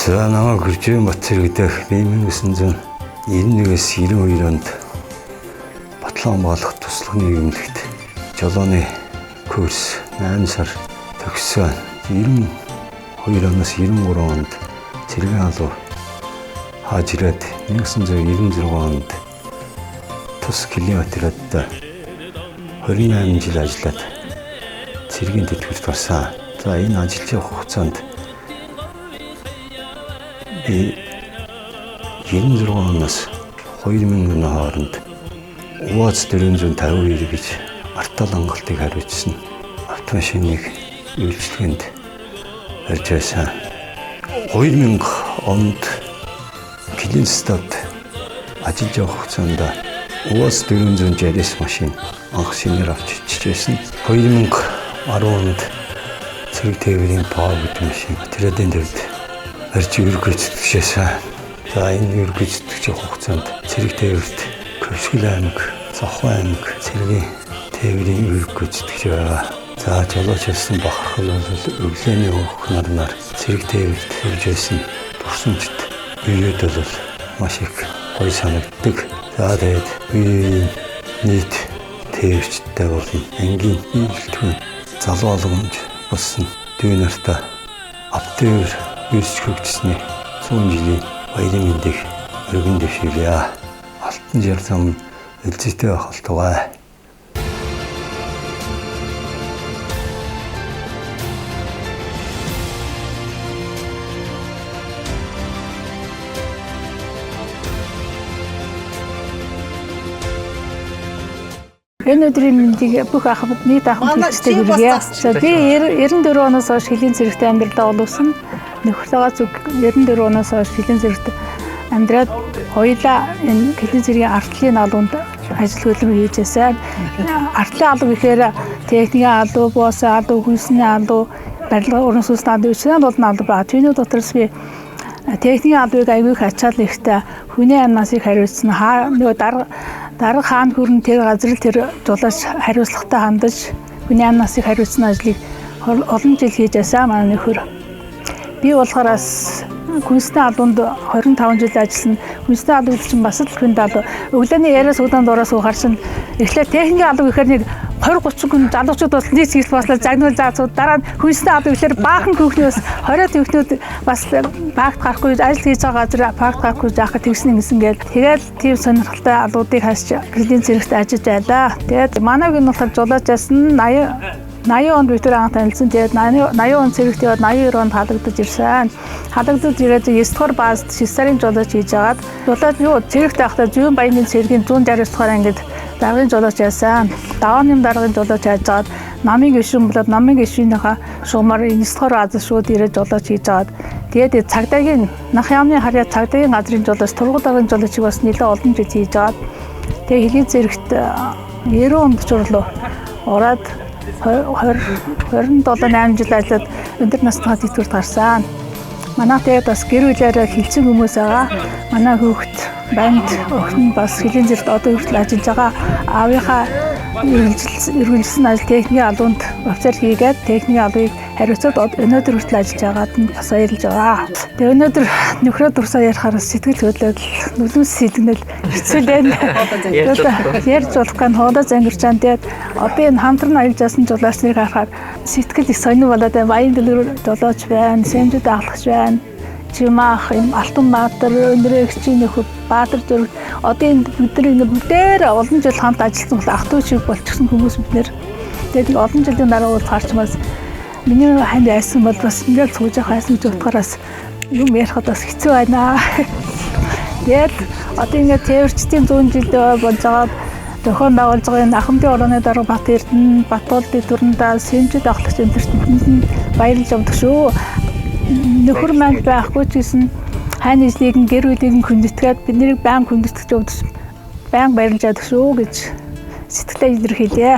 За намайг Гүржээн Батцэрэг дэх 1991-ээс 92 онд Батлонбаалах туслах нийгэмлэгт жолооны курс 8 сар төгссөн. 92 оноос 93 онд Цэргийн алуу хааж ирээд 1996 онд тус километрод 28 жил ажиллаад цэргийн тэтгэврт орсон. За энэ ажиллаж явах хугацаанд би 96 оноос 2000 оны хооронд УАЗ 452 гэж артал хангалтыг хариуцсан автомашиныг үйлчлэгэнд барьж байсан. 2000 онд Клинстад ажиллаж явах хугацаанд УАЗ 460 машин анх шинээр авч ичижсэн. 2010 онд цэрэг тээврийн ПАО гэдэг машин Тэрэтийн төвд барьж үргэлжлэжсэн. За энэ үргэлжлэж явах хугацаанд цэрэг тээврт Көшгөл аймаг, Зохой аймаг цэргийн тээврийн үргэлжлэж байгаа. За жолооч болсон бахархал бол өглөөний өөх нарнаар цэрэг тээврт ирж байсан турсамжт үеуд бол маш их гоё санагддаг. За тэгээд үеийн нийт тээврчтэй болон ангийн нийлэлтгүй залуу алгамж болсон дүү нартаа автоёр ирж хөгжсөний 100 жилийн баярын мэндийг өргөн дэвшүүлье. Алтан жар зам элзэтэй байх болтугай. Энэ өдрийн мэндийг бүх ахмад нийт ахмад хэлцтэй хүргье. Би 94 оноос хойш Хилийн цэрэгт амьдралаа олуулсан. Нөхөртөөгөө зүг 94 оноос хойш Хилийн цэрэгт амьдраад хоёулаа энэ Хилийн цэргийн артлын алуунд ажил хөдөлмөр хийж байсан. Артлын алуу гэхээр техникийн алуу, боосын алуу, хүнсний алуу, барилга уран сүнсний алуу, үчирийн алуун алуу ба түүний дотроос би техникийн алууг аягүй их ачаал ихтэй хүний амнаас их хариуцсан. Нөгөө дарга хаан хүрэн тэр газар тэр жолооч хариуцлагатай хандаж хүний амнаас их хариуцсан ажлыг олон жил хийж байсан манай нөхөр. Би болохоос хүнсний алуунд 25 жил ажилласан. Хүнсний алуу чинь бас л хүнд алуу. Өглөөний яриас удаан дураас ухаар чинь эхлээд техникийн алуу гэхээр нэг 20-30 хүн залуучууд бол нийт хэл баслаа загнуул заацууд дараа нь хүнсний алуу гэхээр баахан хүүхнээс 20 төвхнүүд бас багт гарахгүй ажил хийж байгаа газар багт гарахгүй заахад тэгсэн ингэсэн гээл тэгээд тийм сонирхолтой алуудыг хасч Хилийн цэрэгт ажиллаж байлаа. Тэгээд манайг нь болохоор жолоочаас нь 80 онд бид анх танилцсан. Тэгээд 80 он цэрэгт яваад 82 онд халагдаж ирсэн. Халагдаж ирээд 9 дугаар баазд 6 сарын жолооч хийж агаад жолооч юу цэрэгт байхдаа Зүүн Баяны цэргийн 169 дугаар ангид даргын жолооч яасан. Давааны даргын жолооч хайжгаад намын гишүүн болоод намын гишүүнийхээ шугамаар 9 дугаар баазд шууд ирээд жолооч хийж агаад тэгээд цагдаагийн нах яамны харьяа цагдаагийн газрын жолооч тургуул даргын жолоочийг бас нэлээд олон жил хийж агаад тэгээд Хилийн цэрэгт 90 онд чурлуу ороод 27 8 жил ажиллаад өндөр насныхаа тэтгэврт гарсан. Манай тэгээд бас гэр бүлээрээ хилцэн хүмүүс байгаа. Манай хүүхэд банд охин бас Хилийн цэрэгт одоо хүртэл ажиллаж байгаа. Аавынхаа эргэлжилсэн ажил техникийн алуунд офицер хийгээд техникийн алууыг хариуцаад өнөөдөр хүртэл ажиллаж байгаад нь бас баярлж байгаа. Тэгээ өнөөдөр нөхрөө дурсаа ярихаар сэтгэл хөдлөл нүлүүс сэлгэнэл хэцүү байна. Ярьж болох гэн хоолой зангирч чам тэгээд одоо энэ хамтран аялж яасан жолоочныг харахаар сэтгэл их сонир болоод баян дэлгэр жолооч байна, сэмжид ахлагч байна. Чимаах юм Алтан Баатар, Өнрөөгчийн нөхөд Баатар зүрх одоо энэ бидний бүгдээр олон жил хамт ажилласан бол ах トゥ шиг болчихсон хүмүүс бид нэр. Тэгээд олон жилийн дараа бол харчмаас миний ханд айсан бол бас ингээл сууж явах айсан гэж утгаараас юм ярихад бас хэцүү байна. Тэгээд одоо ингээд тээвэрчдийн 100 жил болж байгаа зохион байгуулж байгаа энэ Ахмадын орооны дарга Бат Эрдэнэ, Батболдын дүрэндээ сэмжид ахлагч энтертэйнд баярлж явдаг шүү. Нөхөр маань байхгүй ч гэсэн хань ижлийг нь гэр бүлийг нь хүндэтгээд бид нарыг баян хүндэтгэж явдаг баян баярлж яадаг шүү гэж сэтгэлээ илэрхийлье.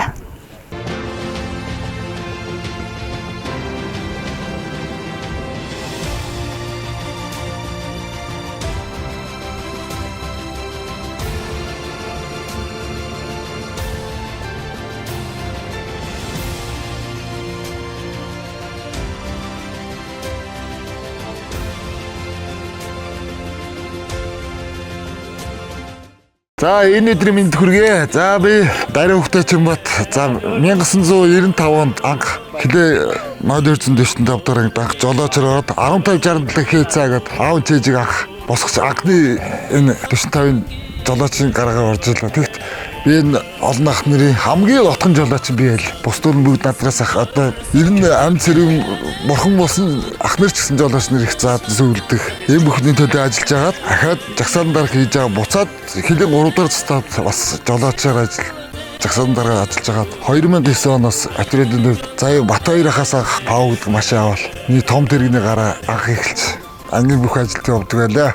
За энэ өдрийн мэнд хүргэе. За би Дарин Хөвтэйчмбат. За 1995 онд анх хилээ 0245 дахь анх жолоочроод 1567 хээцаагаад аав чэжиг анх босгоч анхны энэ 45-ын жолоочийн гарагаа орж ирлээ. Тэгт би энэ олон ах нарын хамгийн отхон жолооч би байл. Бусдууд нь бүгд надраас ах одоо ер нь амт цэрэг бурхан болсон ах нар ч гэсэн жолооч нар их заад зөвлөдөх. Энэ бүхний төлөө ажиллаж агаад ахаад жагсаалан дарга хийж байгаа буцаад хилийн 3 дахь цастад бас жолоочоор жагсаалан дарга ажиллаж агаад 2009 оноос Атрэдийн төвд заяа Батбаяр ахаас пав гэдэг машин авал. Миний том тэрэгний гараа анх эхэлж ангийн бүх ажилд явдаг байлаа.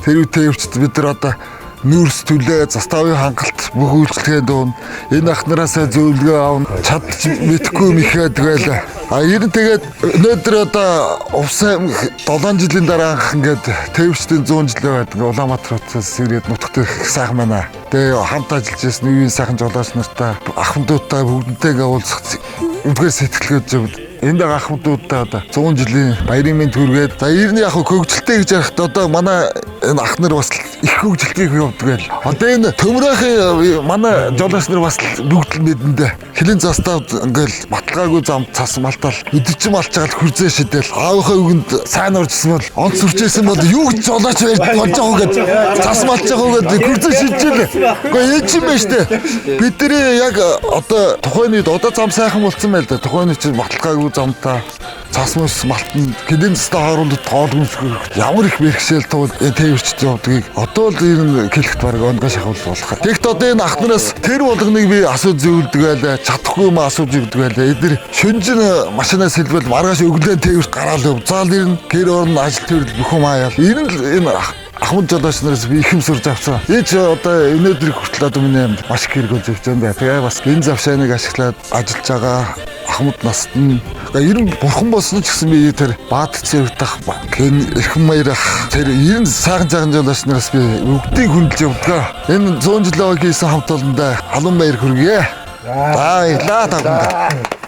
Тэр үедээ өвчт бид нар одоо нүүрс төлөө заставын хангалт бүх үйлчлэгээ дуун энэ ах нараасаа зөвлөгөө аавн чадчих мэдхгүй мэхэд байлаа. Ер нь тэгээд өнөөдөр одоо Увсан 7 жилийн дараа анх ингээд төвчтийн 100 жилээ байдаг Улаанбаатар хотоос ирээд нутагт их сайхан байна. Тэгээ хамт ажиллаж байсан үеийн сайхан жолооч нартай ахмадуудтай бүгднтэйгээ уулзах үнэхээр сэтгэлгөөж явд. Энд ахмадуудтай одоо 100 жилийн баярын мэнд хүргээд за ер нь яг хөгжилтэй гэж ярихад одоо манай энэ ах нар бас их хөгжилтэй явдаг байл. Одоо энэ төмрөхийн манай жолооч нар бас бүгд л мэдэндээ хилийн застав ингээл баталгаагүй зам цас малтал өдөржин малч жагаад хүрзээ шидэл аавынхаа үгэнд сайн оржсэн бол онц сүрчээсэн бол юу гэж жолооч байж болж байгаа гэд цас малч байгаа гэд хүрзээ шидэл. Гэхдээ ээж юм байна штэ. Бидний яг одоо тухайн үед одоо зам сайхан болцсон байл да. Тухайн үед чинь баталгаагүй замтаа цас мус малтан гэлийн застав харуулд тоолгомс ямар их бэрхшээл туул тээвэрчд явдгийг одоо л энэ хэлэхт баг онгоо шахавал болох. Тэгэхдээ одоо энэ ах нараас тэр болгоныг би асууж зөвлөдөг байлаа. Чадахгүй юм асууж өгдөг байлаа. Эдгээр шүнжин машинаас хэлбэл маргааш өглөө тээвэрт гараал яв. Заал ирнэ гэр орон ажил төрөл бүхэн аяал. Энэ ахмад жолооч нараас би их юм сурж авсан. Эч одоо өнөөдрийг хүртэл одоо миний амьд маш их хэрэгөө зөвж байгаа. Тэгээ бас энэ завшааныг ашиглаад ажиллаж байгаа ахмад наст нь ер нь бурхан болсон ч гэсэн би тэр баад цэвэрдах эрхэм маярах тэр ер нь сайхан жолооч нараас би бүгдийг хүндэлж явдаг. Энэ 100 жилийн хийсэн хамт олондоо халуун баяр хүргэе. За баярлалаа тавтан.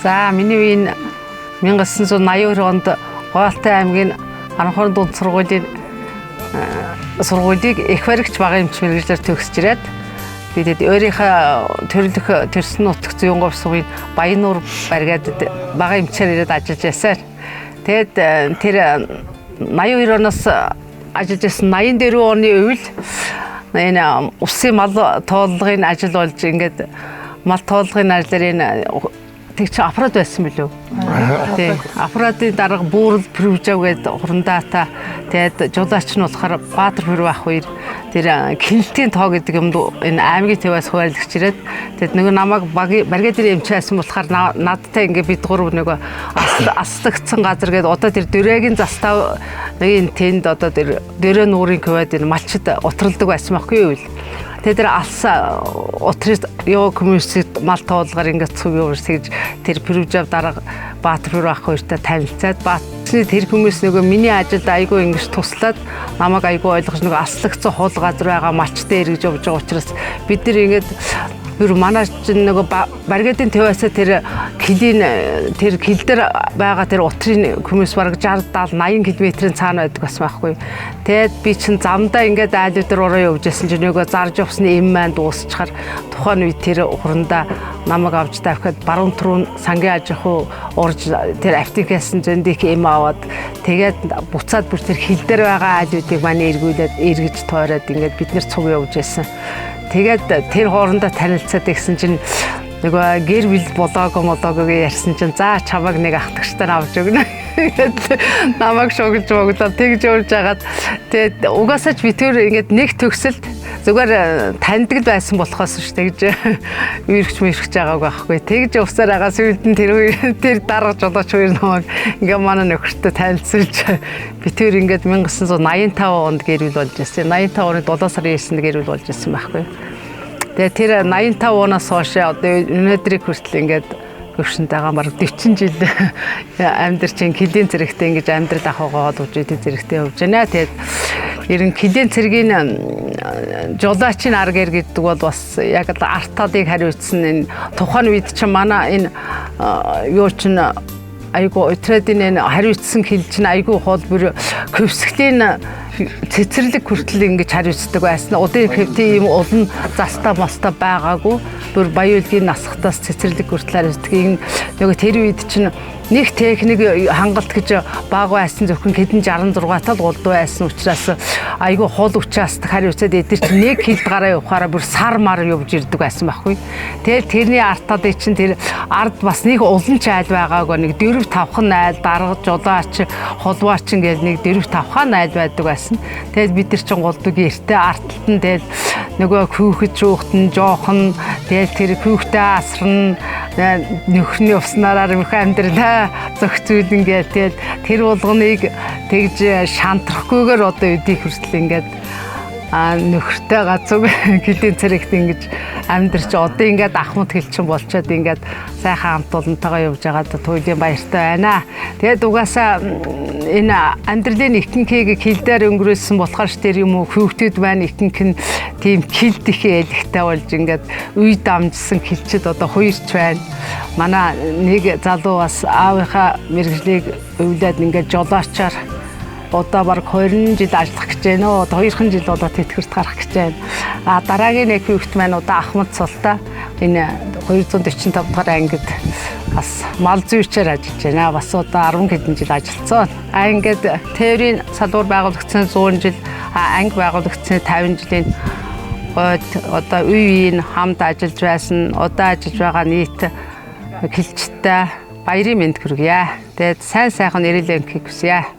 За миний үеийн 1982 онд Гоолтай аймгийн Аранхуурын дунд сургуулийг их баригч багын эмч мэргэжлэр төгсөж ирээд би тэгээд өөрийнхөө төрлөх төрсөн нутаг зүйн говь сувын Баяннуур бариад багын эмчээр ирээд ажиллаж байсан. Тэгээд тэр 82 оноос ажиллаж байсан 84 оны үйл энэ усын мал тооллогын ажил болж ингээд мал тооллогын ажлаар энэ тэг чи аппарат байсан билүү? Тий. Аппаратын дарга бүүрэл Прүжав гэдэг хурандаатай тэгээд жолооч нь болохоор Баатар Хүрв ах хоёр тэр кинэлтийн тоо гэдэг юмд энэ аймгийн тваас хуваалцж ирээд тэгээд нөгөө намайг баригадын эмчээсэн болохоор надтай ингээ бид гурав нөгөө аслагдсан газар гэдэг одоо тэр дөрөөгийн застав нэг тэнд одоо тэр дөрөө нуурын квад энэ малчид утралдаг байсан байхгүй юу? Тэгээд тэр алса утрын ёо коммунист мал тоолгоор ингээд цуг явж тэгж тэр Прүжав дарга Баатар Хүрв ах хоёртай танилцаад Баатарны тэр хүмүүс нөгөө миний ажилд айгүй ингэж туслаад намайг айгүй ойлгож нөгөө аслагдсан хул газар байгаа малчтай эргэж явж байгаа учраас бид нар ингээд ер манай чинь нөгөө баригадын тваасаа тэр килийн тэр кил дээр байгаа тэр утрын хүмүүс бараг 60 70 80 км-ийн цаана байдаг бас байхгүй. Тэгээд би чинь замдаа ингээд айлуудаар ороо явж байсан чинь нөгөө зарж явсны эм маань дуусчихаар тухайн үед тэр хурандаа намайг авч тавихад баруун түрүүн сангийн аж ахуй урж тэр аптекасын зөндөх эм аваад тэгээд буцаад бүр тэр хил дээр байгаа айлуудыг манай эргүүлээд эргэж тойроод ингээд бид нэр цуг явж байсан. Тэгээд тэр хоорондоо танилцаад игсэн чинь нөгөө гэр бүл болоогоо ярьсан чинь за чамайг нэг ах тагчтай авч өгнө. Намайг шоглож боглоо тэгж явж хагаад тэгээд угаасаа ч би тэр ингээд нэг төгсөлд зүгээр таньдаг байсан болохоос ш тэгж үерхч байгааг байхгүй. Тэгж явсаар байгаа сүйд нь тэр дарга жолооч хоёр намайг ингээ манай нөхөртөө танилцуулж би тэр ингээд 1985 онд гэр бүл болж ирсэн. 85 оны 7 сарын 9-нд гэр бүл болж ирсэн байхгүй. Тэгээ тэр 85 оноос хойш одоо өнөөдрийг хүртэл ингээд өгшөнтэйгээ баг 40 жил амьдарч килийн цэрэгтэй ингэж амьдрал ахыгаа олж идэв зэрэгтэй явж байна. Тэгээд ерөн килийн цэргийн жолоочийн аргэр гэдэг бол бас яг артадыг хариуцсан энэ тухайн үед чинь манай энэ юу чинь айгу өтрөдийн хариуцсан хил чинь айгу хол бүр көвсглийн цэцэрлэг хүртэл ингэж хариуцдаг байсан. Удын хэвтийн юм олон застаа мостаа байгаагүй. Бүр баяуулгийн насхтаас цэцэрлэг хүртэл хариуцдаг. Нөгөө тэр үед чинь нэг техник хангалт гэж баг байсан зөвхөн хэдэн 66 тал голд байсан учраас айгүй хол учраас хариуцаад эдгээр чинь нэг хилд гараа явахаараа бүр сар мар явж ирдэг байсан байхгүй. Тэгээд тэрний артад чинь тэр ард бас нэг улан ч айл байгаагүй нэг 4-5хан айл дарга жолооч холбооч ингээд нэг 4-5хан айл байдаг байсан. Тэгээд бид нар чинь голдug эртээ артталт нь тэгээд нөгөө хүүхэд шүүхтэн жоохон тэгээд тэр хүүхдээ асрна нөхрний уснараар их амьдралаа зөгцүүл ингээд тэгээд тэр болгоныг тэгж шантрахгүйгээр одоо өдийг хүртэл ингээд нөхөртэй гацуг килийн цэрэгт ингэж амьдрч одоо ингээд ахмад хэлчин болчоод ингээд сайхан хамт олонтойгоо явж байгаад туйлын баяртай байна. Тэгээд угаасаа энэ амьдралын ихэнхийг хилдээр өнгөрөөсөн болохоор ч тэр юм уу хүүхдүүд маань ихэнх нь тийм хилд их ээлэгтэй болж ингээд үе дамжсан хилчид одоо хоёрч байна. Манай нэг залуу бас аавынхаа мэргэжлийг өвлөөд ингээд жолоочоор одоо баг 20 жил ажиллах гэж байна. Одоо 2 жил одоо тэтгэврт гарах гэж байна. Дараагийн нэг хүүхэд маань одоо Ахмад Султаа энэ 245 дахь ангид бас мал зүйчээр ажиллаж байна. Бас одоо 10 хэдэн жил ажилласан. Ингээд теорийн салбар байгуулагдсан 100 жил, анги байгуулагдсан 50 жилийн гойд одоо үеийн хамт ажиллаж байсан. Одоо ажиллаж байгаа нийт хилчтэй баярын мэнд хүргье. Тэгээд сайн сайхан ирэлэн хийх хүсье.